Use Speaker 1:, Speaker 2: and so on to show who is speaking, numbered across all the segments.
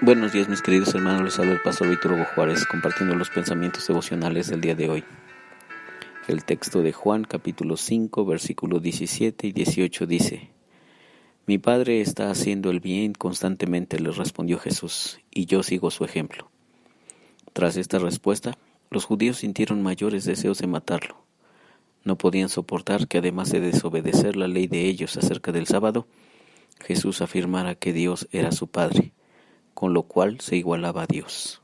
Speaker 1: Buenos días, mis queridos hermanos, les habla el pastor Víctor Hugo Juárez, compartiendo los pensamientos devocionales del día de hoy. El texto de Juan, capítulo 5, versículos 17 y 18 dice: Mi Padre está haciendo el bien constantemente, le respondió Jesús, y yo sigo su ejemplo. Tras esta respuesta, los judíos sintieron mayores deseos de matarlo. No podían soportar que, además de desobedecer la ley de ellos acerca del sábado, Jesús afirmara que Dios era su Padre, con lo cual se igualaba a Dios.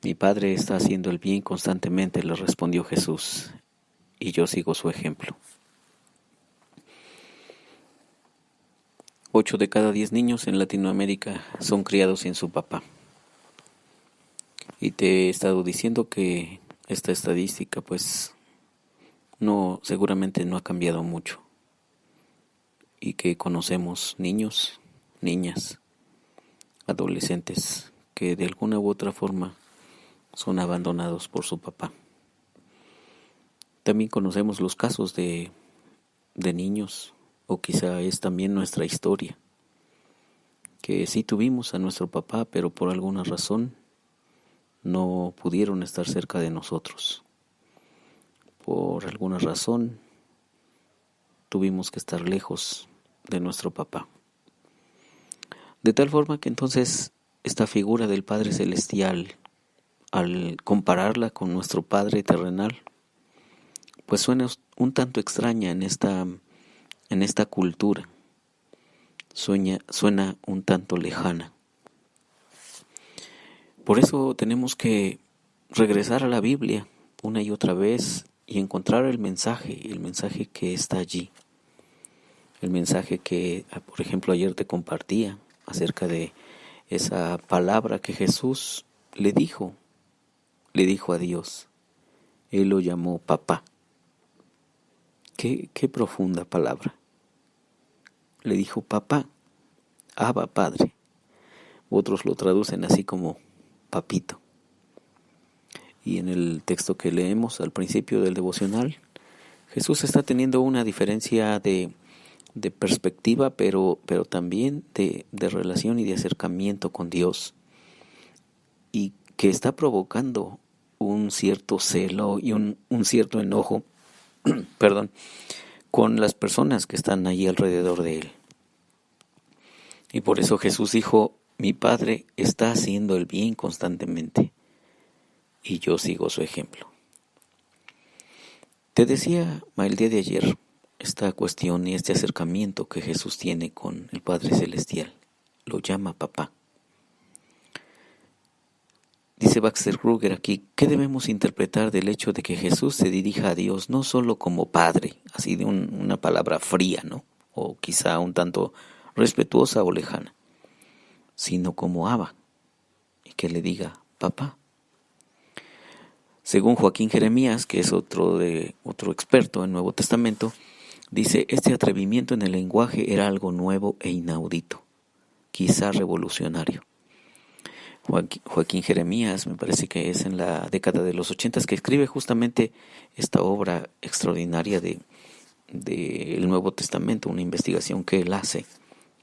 Speaker 1: Mi Padre está haciendo el bien constantemente, le respondió Jesús, y yo sigo su ejemplo. 8 de cada 10 niños en Latinoamérica son criados sin su papá. Y te he estado diciendo que esta estadística seguramente no ha cambiado mucho. Y que conocemos niños, niñas, adolescentes que de alguna u otra forma son abandonados por su papá. También conocemos los casos de niños, o quizá es también nuestra historia, que sí tuvimos a nuestro papá, pero por alguna razón no pudieron estar cerca de nosotros. Por alguna razón tuvimos que estar lejos de nuestro papá. De tal forma que entonces esta figura del Padre Celestial, al compararla con nuestro Padre terrenal, pues suena un tanto extraña en esta cultura. Suena un tanto lejana. Por eso tenemos que regresar a la Biblia una y otra vez y encontrar el mensaje que está allí. El mensaje que, por ejemplo, ayer te compartía acerca de esa palabra que Jesús le dijo a Dios. Él lo llamó papá. Qué profunda palabra. Le dijo papá, Abba, Padre. Otros lo traducen así como papito. Y en el texto que leemos al principio del devocional, Jesús está teniendo una diferencia de perspectiva, pero también de relación y de acercamiento con Dios, y que está provocando un cierto celo y un cierto enojo con las personas que están allí alrededor de él. Y por eso Jesús dijo: mi Padre está haciendo el bien constantemente, y yo sigo su ejemplo. Te decía el día de ayer esta cuestión y este acercamiento que Jesús tiene con el Padre Celestial. Lo llama papá. Dice Baxter Kruger aquí: ¿qué debemos interpretar del hecho de que Jesús se dirija a Dios no solo como Padre, así de una palabra fría, ¿no? O quizá un tanto respetuosa o lejana, sino como Abba, y que le diga papá? Según Joaquín Jeremías, que es otro experto en Nuevo Testamento, dice: este atrevimiento en el lenguaje era algo nuevo e inaudito, quizá revolucionario. Joaquín Jeremías, me parece que es en la década de los 80, que escribe justamente esta obra extraordinaria del Nuevo Testamento, una investigación que él hace,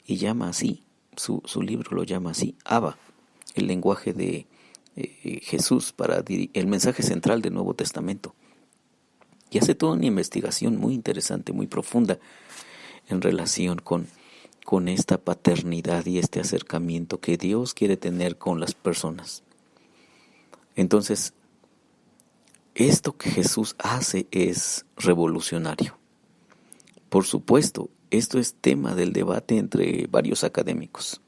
Speaker 1: y llama así, su libro lo llama así, Abba, el lenguaje de Jesús para el mensaje central del Nuevo Testamento. Y hace toda una investigación muy interesante, muy profunda, en relación con esta paternidad y este acercamiento que Dios quiere tener con las personas. Entonces, esto que Jesús hace es revolucionario. Por supuesto, esto es tema del debate entre varios académicos,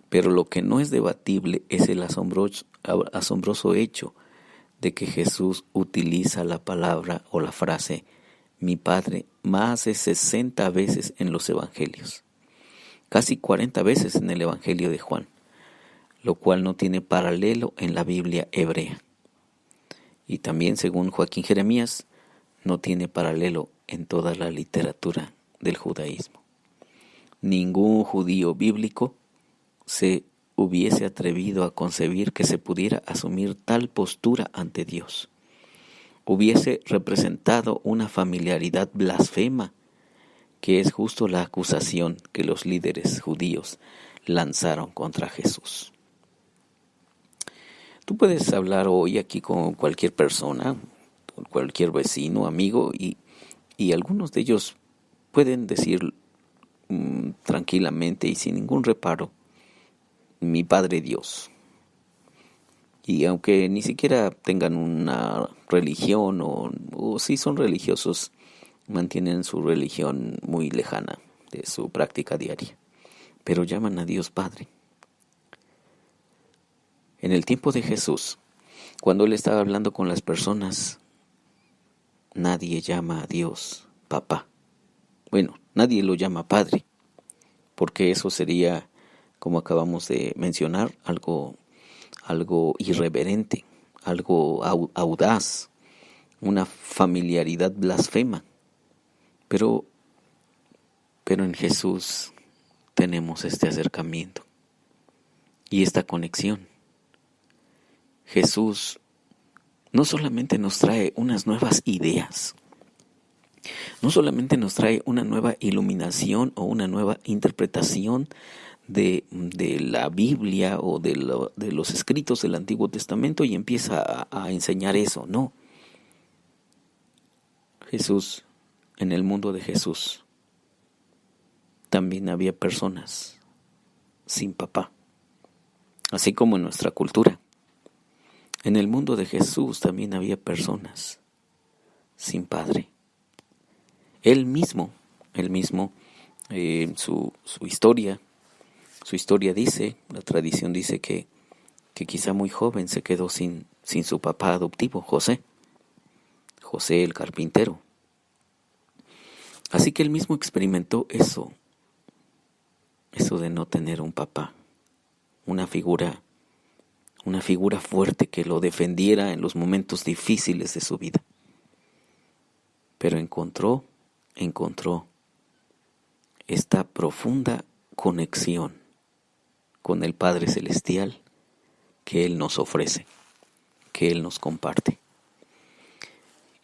Speaker 1: pero lo que no es debatible es el asombroso hecho de que Jesús utiliza la palabra o la frase mi Padre más de 60 veces en los evangelios, casi 40 veces en el Evangelio de Juan, lo cual no tiene paralelo en la Biblia hebrea. Y también, según Joaquín Jeremías, no tiene paralelo en toda la literatura del judaísmo. Ningún judío bíblico se hubiese atrevido a concebir que se pudiera asumir tal postura ante Dios. Hubiese representado una familiaridad blasfema, que es justo la acusación que los líderes judíos lanzaron contra Jesús. Tú puedes hablar hoy aquí con cualquier persona, con cualquier vecino, amigo, y algunos de ellos pueden decir tranquilamente y sin ningún reparo, mi Padre Dios. Y aunque ni siquiera tengan una religión o si son religiosos, mantienen su religión muy lejana de su práctica diaria, pero llaman a Dios Padre. En el tiempo de Jesús, cuando Él estaba hablando con las personas, nadie llama a Dios Papá. Bueno, nadie lo llama Padre, porque eso sería, como acabamos de mencionar, algo irreverente, algo audaz, una familiaridad blasfema. Pero en Jesús tenemos este acercamiento y esta conexión. Jesús no solamente nos trae unas nuevas ideas, no solamente nos trae una nueva iluminación o una nueva interpretación de la Biblia o de los escritos del Antiguo Testamento y empieza a enseñar eso, no. Jesús, en el mundo de Jesús, también había personas sin papá, así como en nuestra cultura. En el mundo de Jesús también había personas sin padre. Él mismo, su historia dice, la tradición dice que quizá muy joven se quedó sin su papá adoptivo, José el carpintero. Así que él mismo experimentó eso de no tener un papá, una figura fuerte que lo defendiera en los momentos difíciles de su vida. Pero encontró esta profunda conexión con el Padre Celestial que Él nos ofrece, que Él nos comparte.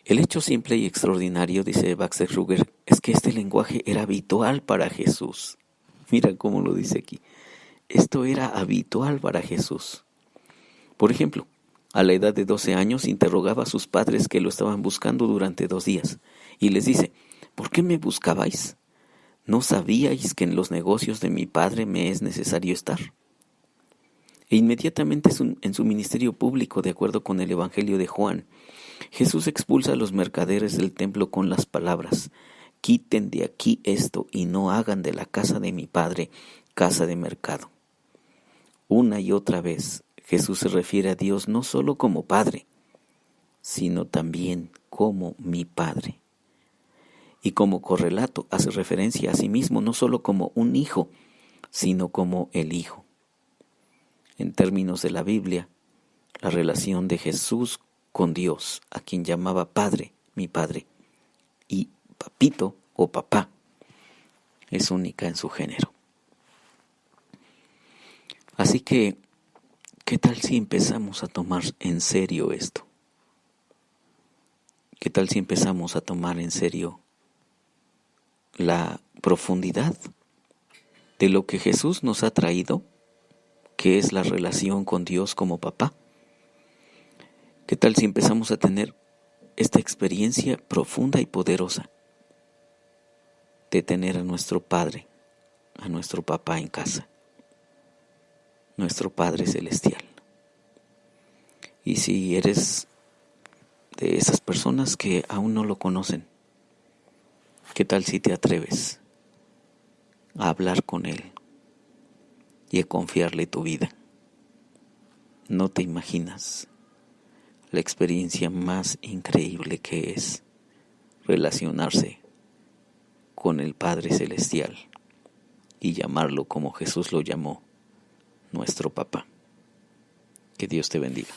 Speaker 1: El hecho simple y extraordinario, dice Baxter Kruger, es que este lenguaje era habitual para Jesús. Mira cómo lo dice aquí. Esto era habitual para Jesús. Por ejemplo, a la edad de 12 años interrogaba a sus padres que lo estaban buscando durante 2 días y les dice, ¿por qué me buscabais? ¿No sabíais que en los negocios de mi padre me es necesario estar? E inmediatamente en su ministerio público, de acuerdo con el Evangelio de Juan, Jesús expulsa a los mercaderes del templo con las palabras, quiten de aquí esto y no hagan de la casa de mi padre casa de mercado. Una y otra vez Jesús se refiere a Dios no solo como Padre, sino también como mi Padre. Y como correlato hace referencia a sí mismo no solo como un hijo, sino como el Hijo. En términos de la Biblia, la relación de Jesús con Dios, a quien llamaba Padre, mi Padre, y Papito o Papá, es única en su género. Así que, ¿qué tal si empezamos a tomar en serio esto? ¿Qué tal si empezamos a tomar en serio la profundidad de lo que Jesús nos ha traído, que es la relación con Dios como papá? ¿Qué tal si empezamos a tener esta experiencia profunda y poderosa de tener a nuestro Padre, a nuestro papá en casa, nuestro Padre Celestial? Y si eres de esas personas que aún no lo conocen, ¿qué tal si te atreves a hablar con Él y a confiarle tu vida? No te imaginas la experiencia más increíble que es relacionarse con el Padre Celestial y llamarlo como Jesús lo llamó, nuestro papá. Que Dios te bendiga.